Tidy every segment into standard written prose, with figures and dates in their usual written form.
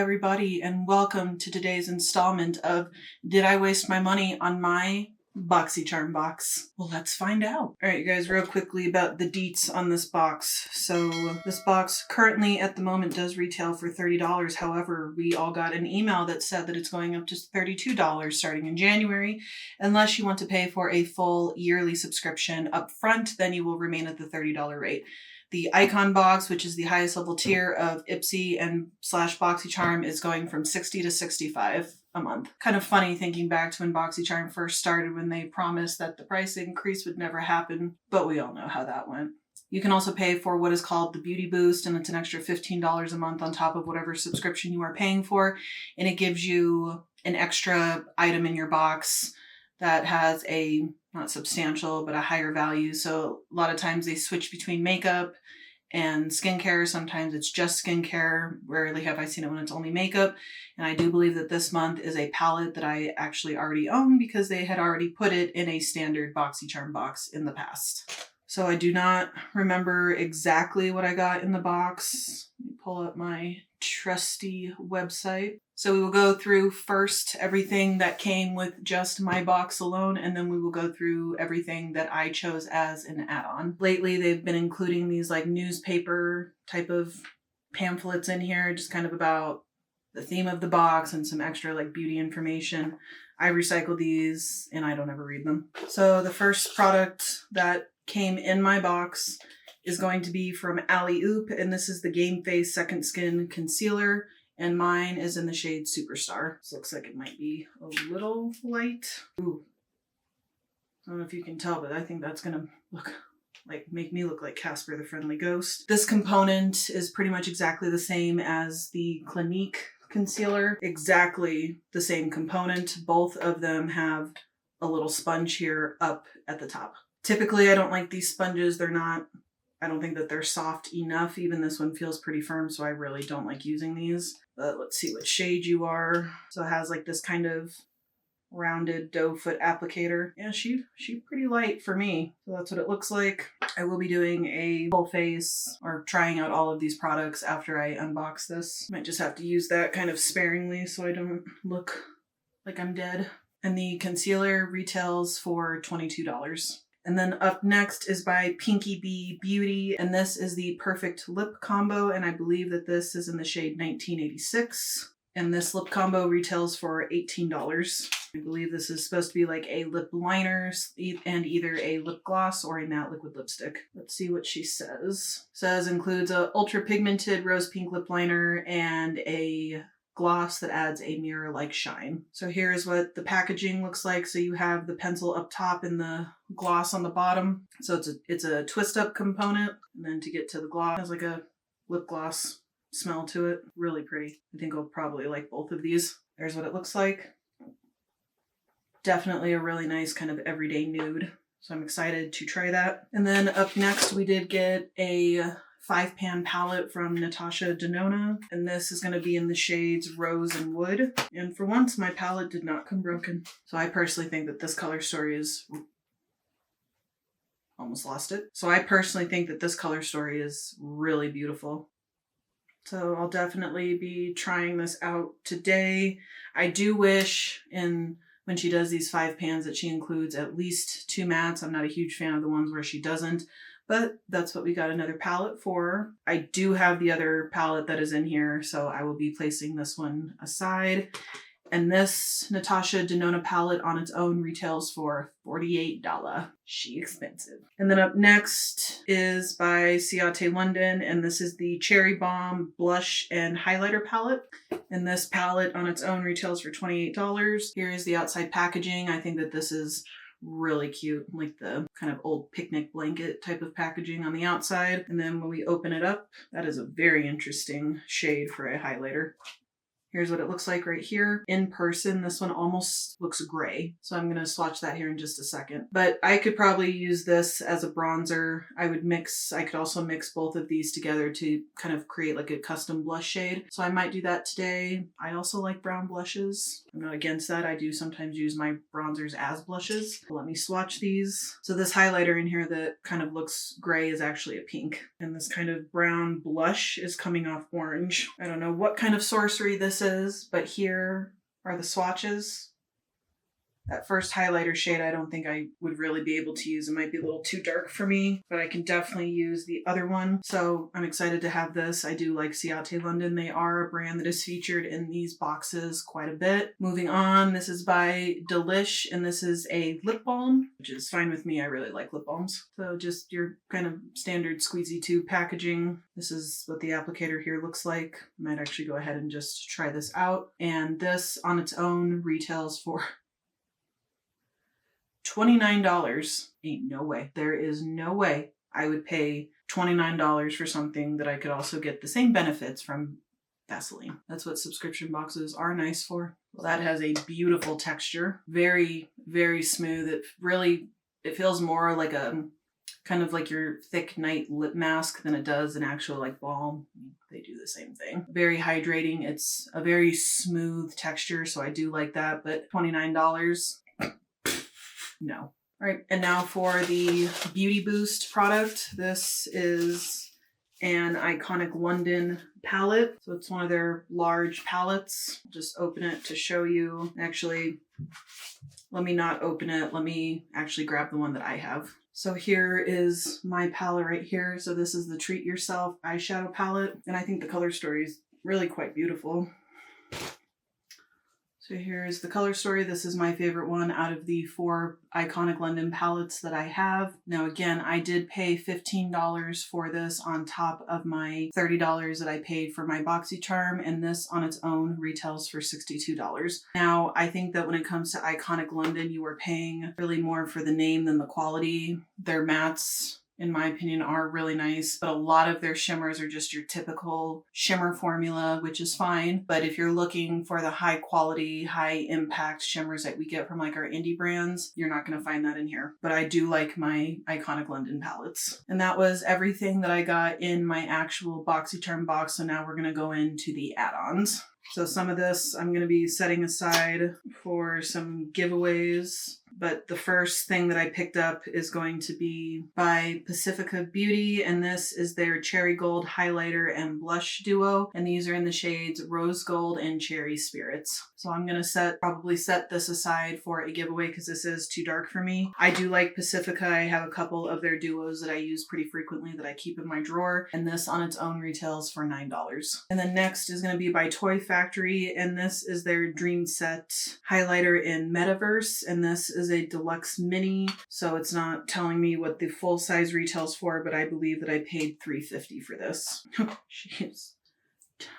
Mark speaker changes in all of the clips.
Speaker 1: everybody, and welcome to today's installment of Did I Waste My Money on My Boxycharm box? Well, let's find out. Alright, you guys, real quickly about the deets on this box. So this box currently at the moment does retail for $30. However, we all got an email that said that it's going up to $32 starting in January. Unless you want to pay for a full yearly subscription up front, then you will remain at the $30 rate. The Icon box, which is the highest level tier of Ipsy and / Boxycharm, is going from $60 to $65 a month. Kind of funny thinking back to when Boxycharm first started, when they promised that the price increase would never happen, but we all know how that went. You can also pay for what is called the Beauty Boost, and it's an extra $15 a month on top of whatever subscription you are paying for, and it gives you an extra item in your box that has a, not substantial, but a higher value. So a lot of times they switch between makeup and skincare. Sometimes it's just skincare. Rarely have I seen it when it's only makeup. And I do believe that this month is a palette that I actually already own because they had already put it in a standard Boxycharm box in the past. So I do not remember exactly what I got in the box. Let me pull up my trusty website. So we will go through first everything that came with just my box alone, and then we will go through everything that I chose as an add-on. Lately, they've been including these like newspaper type of pamphlets in here, just kind of about the theme of the box and some extra like beauty information. I recycle these and I don't ever read them. So the first product that came in my box is going to be from Alley Oop, and this is the Game Face Second Skin Concealer, and mine is in the shade Superstar. This looks like it might be a little light. Ooh. I don't know if you can tell, but I think that's gonna make me look like Casper the Friendly Ghost. This component is pretty much exactly the same as the Clinique concealer. Exactly the same component. Both of them have a little sponge here up at the top. Typically, I don't like these sponges. I don't think that they're soft enough. Even this one feels pretty firm, so I really don't like using these. But let's see what shade you are. So it has like this kind of rounded doe foot applicator. Yeah, she's pretty light for me. So that's what it looks like. I will be doing a full face or trying out all of these products after I unbox this. Might just have to use that kind of sparingly so I don't look like I'm dead. And the concealer retails for $22. And then up next is by Pinky Bee Beauty, and this is the Perfect Lip Combo, and I believe that this is in the shade 1986. And this lip combo retails for $18. I believe this is supposed to be like a lip liner and either a lip gloss or a matte liquid lipstick. Let's see what she says. Says includes a ultra pigmented rose pink lip liner and a gloss that adds a mirror-like shine. So here's what the packaging looks like. So you have the pencil up top and the gloss on the bottom. So it's a twist-up component. And then to get to the gloss, it has like a lip gloss smell to it. Really pretty. I think I'll probably like both of these. There's what it looks like. Definitely a really nice kind of everyday nude. So I'm excited to try that. And then up next, we did get a 5-pan palette from Natasha Denona, and this is going to be in the shades Rose and Wood. And for once, my palette did not come broken. So I personally think that this color story is... Almost lost it. So I personally think that this color story is really beautiful. So I'll definitely be trying this out today. I do wish when she does these 5 pans that she includes at least 2 mattes. I'm not a huge fan of the ones where she doesn't. But that's what we got another palette for. I do have the other palette that is in here, so I will be placing this one aside. And this Natasha Denona palette on its own retails for $48. She expensive. And then up next is by Ciate London, and this is the Cherry Bomb Blush and Highlighter palette. And this palette on its own retails for $28. Here is the outside packaging. I think that this is really cute, like the kind of old picnic blanket type of packaging on the outside. And then when we open it up, that is a very interesting shade for a highlighter. Here's what it looks like right here. In person, this one almost looks gray. So I'm going to swatch that here in just a second. But I could probably use this as a bronzer. I could also mix both of these together to kind of create like a custom blush shade. So I might do that today. I also like brown blushes. I'm not against that. I do sometimes use my bronzers as blushes. Let me swatch these. So this highlighter in here that kind of looks gray is actually a pink. And this kind of brown blush is coming off orange. I don't know what kind of sorcery this is, but here are the swatches. That first highlighter shade, I don't think I would really be able to use. It might be a little too dark for me, but I can definitely use the other one. So I'm excited to have this. I do like Ciate London. They are a brand that is featured in these boxes quite a bit. Moving on, this is by Delish, and this is a lip balm, which is fine with me. I really like lip balms. So just your kind of standard squeezy tube packaging. This is what the applicator here looks like. I might actually go ahead and just try this out. And this on its own retails for $29. Ain't no way. There is no way I would pay $29 for something that I could also get the same benefits from Vaseline. That's what subscription boxes are nice for. Well, that has a beautiful texture. Very, very smooth. It feels more like a kind of like your thick night lip mask than it does an actual like balm. They do the same thing. Very hydrating. It's a very smooth texture, so I do like that, but $29. No. All right, and now for the Beauty Boost product. This is an Iconic London palette. So it's one of their large palettes. Just open it to show you. Actually, let me not open it. Let me actually grab the one that I have. So here is my palette right here. So this is the Treat Yourself eyeshadow palette. And I think the color story is really quite beautiful. So here's the color story. This is my favorite one out of the 4 Iconic London palettes that I have. Now again, I did pay $15 for this on top of my $30 that I paid for my Boxycharm, and this on its own retails for $62. Now I think that when it comes to Iconic London, you are paying really more for the name than the quality. Their mattes, in my opinion, are really nice, but a lot of their shimmers are just your typical shimmer formula, which is fine. But if you're looking for the high quality, high impact shimmers that we get from like our indie brands, you're not going to find that in here. But I do like my Iconic London palettes. And that was everything that I got in my actual Boxycharm box. So now we're going to go into the add-ons. So some of this I'm going to be setting aside for some giveaways. But the first thing that I picked up is going to be by Pacifica Beauty, and this is their Cherry Gold highlighter and blush duo, and these are in the shades Rose Gold and Cherry Spirits. So I'm going to probably set this aside for a giveaway because this is too dark for me. I do like Pacifica. I have a couple of their duos that I use pretty frequently that I keep in my drawer, and this on its own retails for $9. And then next is going to be by Toy Factory, and this is their Dream Set highlighter in Metaverse, and this is a deluxe mini, so it's not telling me what the full size retails for, but I believe that I paid $3.50 for this. She is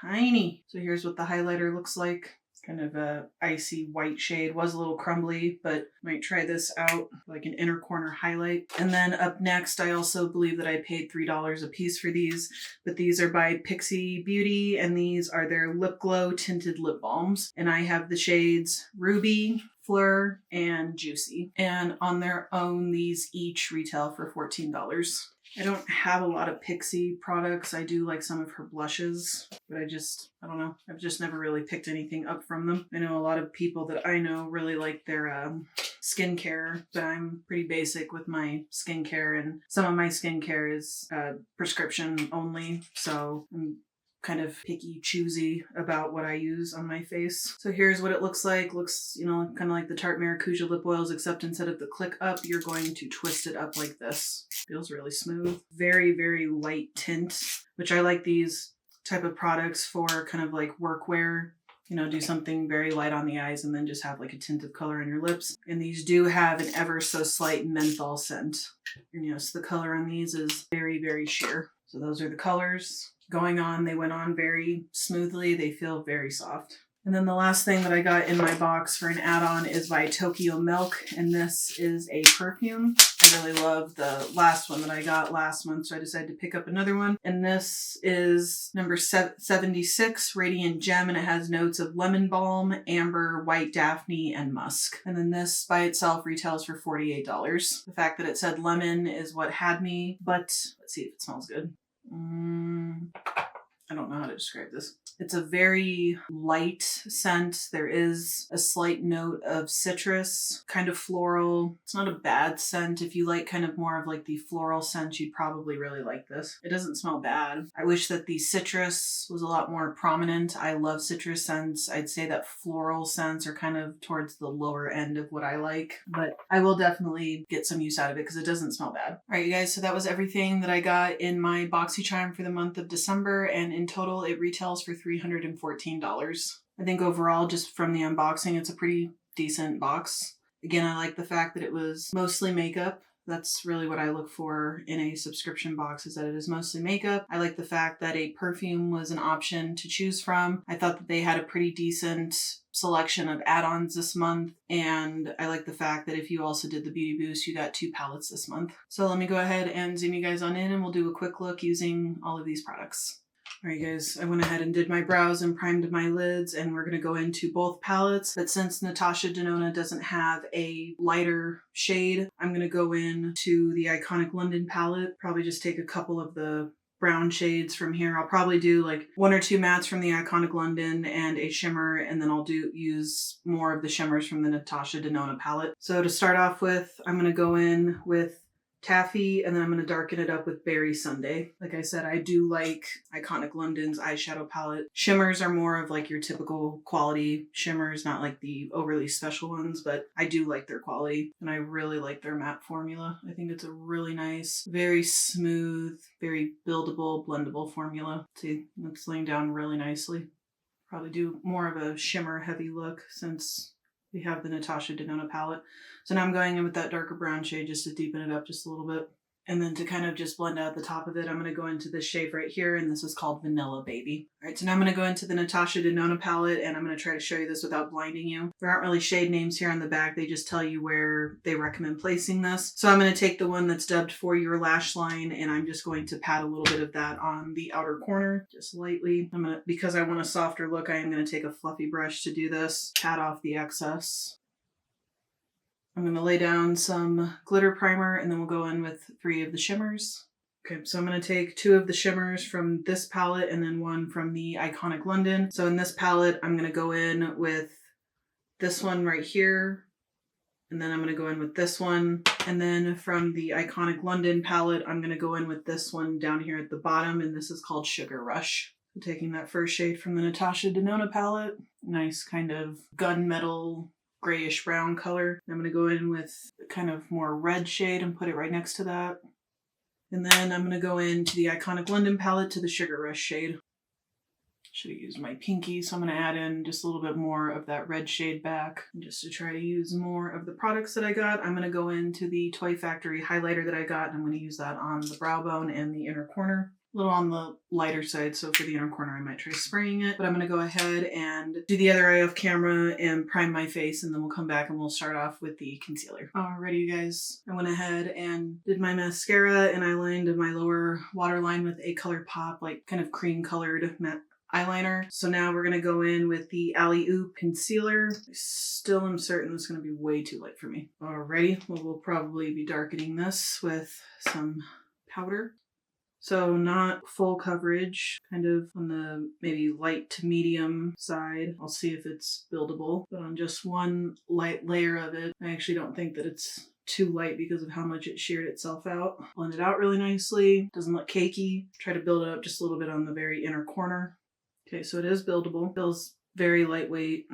Speaker 1: tiny. So here's what the highlighter looks like. Kind of a icy white shade. Was a little crumbly, but might try this out, like an inner corner highlight. And then up next, I also believe that I paid $3 a piece for these, but these are by Pixie Beauty, and these are their Lip Glow tinted lip balms. And I have the shades Ruby, Fleur, and Juicy. And on their own, these each retail for $14. I don't have a lot of Pixie products. I do like some of her blushes, but I don't know. I've just never really picked anything up from them. I know a lot of people that I know really like their skincare, but I'm pretty basic with my skincare, and some of my skincare is prescription only, so I'm kind of picky, choosy about what I use on my face. So here's what it looks like. Looks, kind of like the Tarte Maracuja lip oils, except instead of the click up, you're going to twist it up like this. Feels really smooth. Very, very light tint, which I like these type of products for kind of like workwear. Do something very light on the eyes and then just have like a tint of color on your lips. And these do have an ever so slight menthol scent. So the color on these is very, very sheer. So those are the colors. Going on, they went on very smoothly. They feel very soft. And then the last thing that I got in my box for an add-on is by Tokyo Milk, and this is a perfume. I really love the last one that I got last month, so I decided to pick up another one. And this is number 76, Radiant Gem, and it has notes of lemon balm, amber, white daphne, and musk. And then this by itself retails for $48. The fact that it said lemon is what had me, but let's see if it smells good. I don't know how to describe this. It's a very light scent. There is a slight note of citrus, kind of floral. It's not a bad scent. If you like kind of more of like the floral scent, you'd probably really like this. It doesn't smell bad. I wish that the citrus was a lot more prominent. I love citrus scents. I'd say that floral scents are kind of towards the lower end of what I like, but I will definitely get some use out of it because it doesn't smell bad. All right, you guys, so that was everything that I got in my Boxycharm for the month of December, and in total it retails for $314. I think overall, just from the unboxing, it's a pretty decent box. Again, I like the fact that it was mostly makeup. That's really what I look for in a subscription box, is that it is mostly makeup. I like the fact that a perfume was an option to choose from. I thought that they had a pretty decent selection of add-ons this month, and I like the fact that if you also did the Beauty Boost, you got 2 palettes this month. So let me go ahead and zoom you guys on in, and we'll do a quick look using all of these products. Alright guys, I went ahead and did my brows and primed my lids, and we're going to go into both palettes, but since Natasha Denona doesn't have a lighter shade, I'm going to go into the Iconic London palette, probably just take a couple of the brown shades from here. I'll probably do like 1 or 2 mattes from the Iconic London and a shimmer, and then I'll use more of the shimmers from the Natasha Denona palette. So to start off with, I'm going to go in with Taffy, and then I'm going to darken it up with Berry Sunday. Like I said, I do like Iconic London's eyeshadow palette. Shimmers are more of like your typical quality shimmers, not like the overly special ones, but I do like their quality, and I really like their matte formula. I think it's a really nice, very smooth, very buildable, blendable formula. See, it's laying down really nicely. Probably do more of a shimmer heavy look since we have the Natasha Denona palette. So now I'm going in with that darker brown shade just to deepen it up just a little bit. And then to kind of just blend out the top of it, I'm going to go into this shade right here, and this is called Vanilla Baby. All right, so now I'm going to go into the Natasha Denona palette, and I'm going to try to show you this without blinding you. There aren't really shade names here on the back. They just tell you where they recommend placing this. So I'm going to take the one that's dubbed For Your Lash Line, and I'm just going to pat a little bit of that on the outer corner, just lightly. Because I want a softer look, I am going to take a fluffy brush to do this, pat off the excess. I'm going to lay down some glitter primer, and then we'll go in with 3 of the shimmers. Okay, so I'm going to take 2 of the shimmers from this palette and then 1 from the Iconic London. So in this palette, I'm going to go in with this one right here, and then I'm going to go in with this one. And then from the Iconic London palette, I'm going to go in with this one down here at the bottom, and this is called Sugar Rush. So taking that first shade from the Natasha Denona palette, nice kind of gunmetal grayish brown color. I'm going to go in with kind of more red shade and put it right next to that. And then I'm going to go into the Iconic London palette to the Sugar Rush shade. Should have used my pinky, so I'm going to add in just a little bit more of that red shade back. And just to try to use more of the products that I got, I'm going to go into the Toy Factory highlighter that I got, and I'm going to use that on the brow bone and the inner corner. A little on the lighter side, so for the inner corner I might try spraying it, but I'm going to go ahead and do the other eye off camera and prime my face, and then we'll come back and we'll start off with the concealer. Alrighty you guys, I went ahead and did my mascara, and I lined my lower waterline with a ColourPop, like kind of cream colored matte eyeliner. So now we're going to go in with the Alley Oop concealer. I still am certain this is going to be way too light for me. Alrighty, well, we'll probably be darkening this with some powder. So not full coverage, kind of on the maybe light to medium side. I'll see if it's buildable, but on just one light layer of it, I actually don't think that it's too light because of how much it sheared itself out. Blend it out really nicely. Doesn't look cakey. Try to build it up just a little bit on the very inner corner. Okay, so it is buildable. Feels very lightweight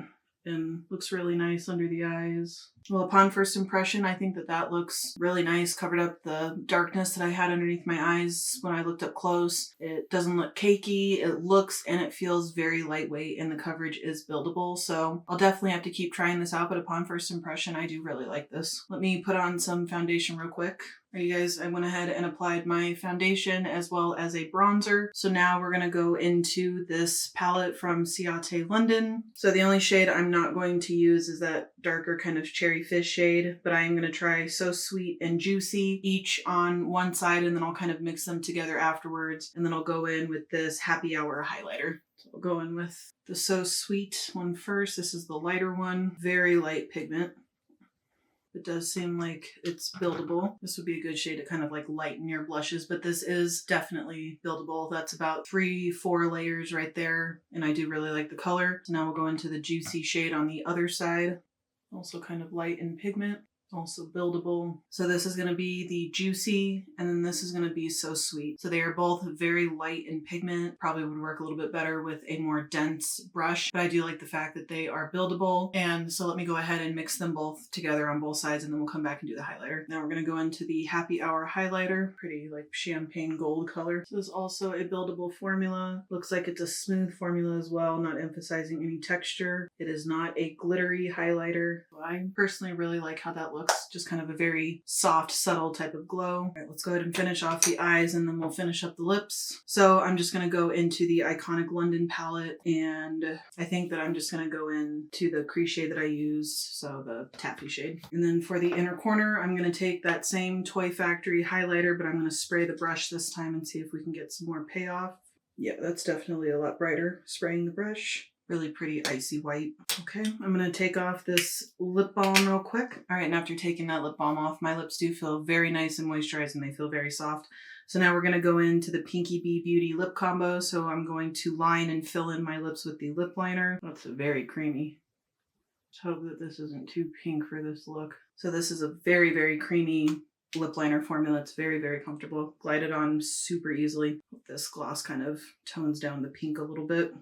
Speaker 1: and looks really nice under the eyes. Well, upon first impression, I think that that looks really nice. Covered up the darkness that I had underneath my eyes when I looked up close. It doesn't look cakey. It looks and it feels very lightweight, and the coverage is buildable. So I'll definitely have to keep trying this out, but upon first impression, I do really like this. Let me put on some foundation real quick. Alright, you guys, I went ahead and applied my foundation as well as a bronzer. So now we're going to go into this palette from Ciate London. So the only shade I'm not going to use is that darker kind of cherry fish shade, but I am going to try So Sweet and Juicy, each on one side, and then I'll kind of mix them together afterwards. And then I'll go in with this Happy Hour highlighter. So I'll go in with the So Sweet one first. This is the lighter one, very light pigment. It does seem like it's buildable. This would be a good shade to kind of like lighten your blushes, but this is definitely buildable. That's about 3-4 layers right there, and I do really like the color. So now we'll go into the Juicy shade on the other side. Also kind of light in pigment. Also buildable. So this is going to be the Juicy, and then this is going to be So Sweet. So they are both very light in pigment. Probably would work a little bit better with a more dense brush, but I do like the fact that they are buildable. And so let me go ahead and mix them both together on both sides, and then we'll come back and do the highlighter. Now we're going to go into the Happy Hour highlighter. Pretty like champagne gold color. So this is also a buildable formula. Looks like it's a smooth formula as well, not emphasizing any texture. It is not a glittery highlighter. I personally really like how that looks. Just kind of a very soft, subtle type of glow. All right, let's go ahead and finish off the eyes, and then we'll finish up the lips. So I'm just going to go into the Iconic London palette, and I think that I'm just going to go into the crease shade that I use, so the taffy shade. And then for the inner corner, I'm going to take that same Toy Factory highlighter, but I'm going to spray the brush this time and see if we can get some more payoff. Yeah, that's definitely a lot brighter, spraying the brush. Really pretty icy white. Okay, I'm gonna take off this lip balm real quick. All right, and after taking that lip balm off, my lips do feel very nice and moisturized, and they feel very soft. So now we're gonna go into the Pinky Bee Beauty lip combo. So I'm going to line and fill in my lips with the lip liner. That's very creamy. Just hope that this isn't too pink for this look. So this is a very, very creamy lip liner formula. It's very, very comfortable. Glided on super easily. This gloss kind of tones down the pink a little bit.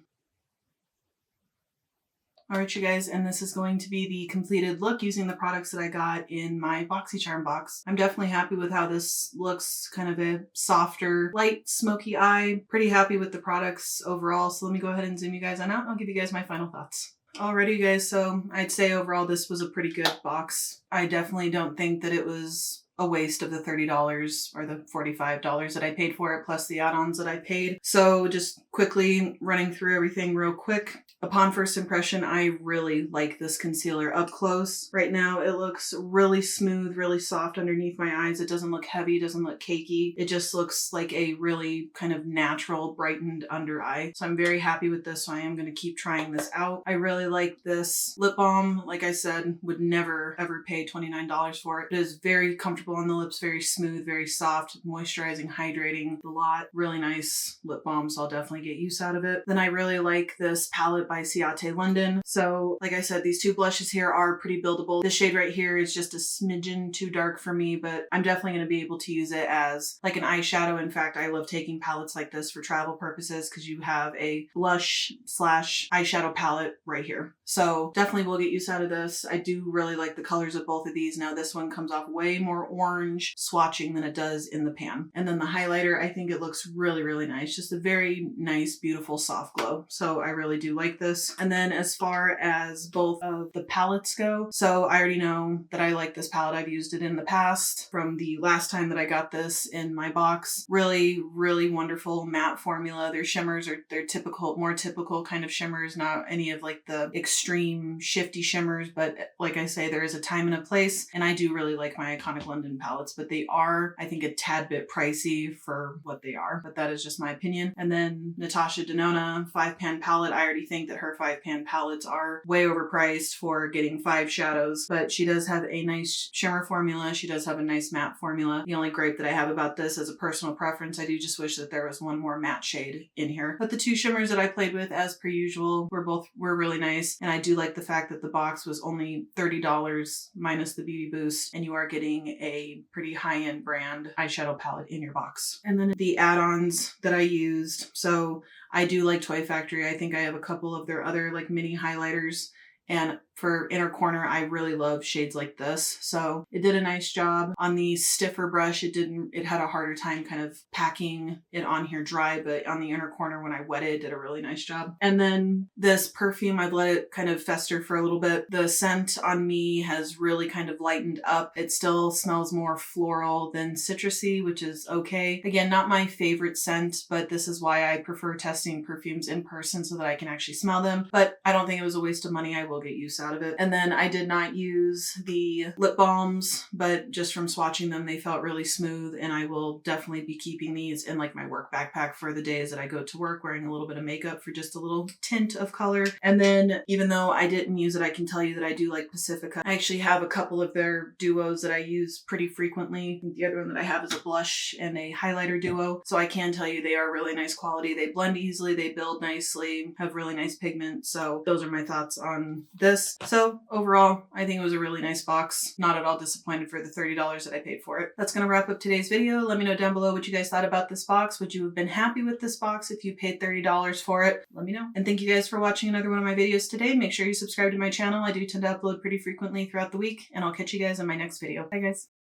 Speaker 1: Alright, you guys, and this is going to be the completed look using the products that I got in my Boxycharm box. I'm definitely happy with how this looks, kind of a softer, light, smoky eye. Pretty happy with the products overall, so let me go ahead and zoom you guys on out, and I'll give you guys my final thoughts. Alrighty, guys, so I'd say overall this was a pretty good box. I definitely don't think that it was a waste of the $30 or the $45 that I paid for it, plus the add-ons that I paid. So just quickly running through everything real quick. Upon first impression, I really like this concealer up close. Right now, it looks really smooth, really soft underneath my eyes. It doesn't look heavy, doesn't look cakey. It just looks like a really kind of natural, brightened under eye. So I'm very happy with this, so I am going to keep trying this out. I really like this lip balm. Like I said, would never ever pay $29 for it. It is very comfortable on the lips, very smooth, very soft, moisturizing, hydrating a lot. Really nice lip balm, so I'll definitely get use out of it. Then I really like this palette by Ciate London. So like I said, these two blushes here are pretty buildable. This shade right here is just a smidgen too dark for me, but I'm definitely going to be able to use it as like an eyeshadow. In fact, I love taking palettes like this for travel purposes because you have a blush slash eyeshadow palette right here. So definitely will get use out of this. I do really like the colors of both of these. Now this one comes off way more orange swatching than it does in the pan. And then the highlighter, I think it looks really, really nice. Just a very nice, beautiful soft glow. So I really do like this. And then as far as both of the palettes go, so I already know that I like this palette. I've used it in the past from the last time that I got this in my box. Really, really wonderful matte formula. Their shimmers are their typical, more typical kind of shimmers, not any of like the extreme shifty shimmers, but like I say, there is a time and a place, and I do really like my Iconic London palettes, but they are, I think, a tad bit pricey for what they are, but that is just my opinion. And then Natasha Denona 5-pan palette, I already think that her 5-pan palettes are way overpriced for getting 5 shadows, but she does have a nice shimmer formula. She does have a nice matte formula. The only gripe that I have about this as a personal preference, I do just wish that there was one more matte shade in here. But the 2 shimmers that I played with, as per usual, were really nice, and I do like the fact that the box was only $30 minus the beauty boost, and you are getting a pretty high-end brand eyeshadow palette in your box. And then the add-ons that I used, so I do like Toy Factory. I think I have a couple of their other like mini highlighters, and for inner corner, I really love shades like this. So it did a nice job. On the stiffer brush, it had a harder time kind of packing it on here dry, but on the inner corner when I wetted it did a really nice job. And then this perfume, I've let it kind of fester for a little bit. The scent on me has really kind of lightened up. It still smells more floral than citrusy, which is okay. Again, not my favorite scent, but this is why I prefer testing perfumes in person so that I can actually smell them. But I don't think it was a waste of money. I will get use out of it. And then I did not use the lip balms, but just from swatching them, they felt really smooth, and I will definitely be keeping these in like my work backpack for the days that I go to work wearing a little bit of makeup for just a little tint of color. And then even though I didn't use it, I can tell you that I do like Pacifica. I actually have a couple of their duos that I use pretty frequently. The other one that I have is a blush and a highlighter duo. So I can tell you they are really nice quality. They blend easily, they build nicely, have really nice pigment. So those are my thoughts on this. So overall, I think it was a really nice box. Not at all disappointed for the $30 that I paid for it. That's going to wrap up today's video. Let me know down below what you guys thought about this box. Would you have been happy with this box if you paid $30 for it? Let me know. And thank you guys for watching another one of my videos today. Make sure you subscribe to my channel. I do tend to upload pretty frequently throughout the week, and I'll catch you guys in my next video. Bye guys.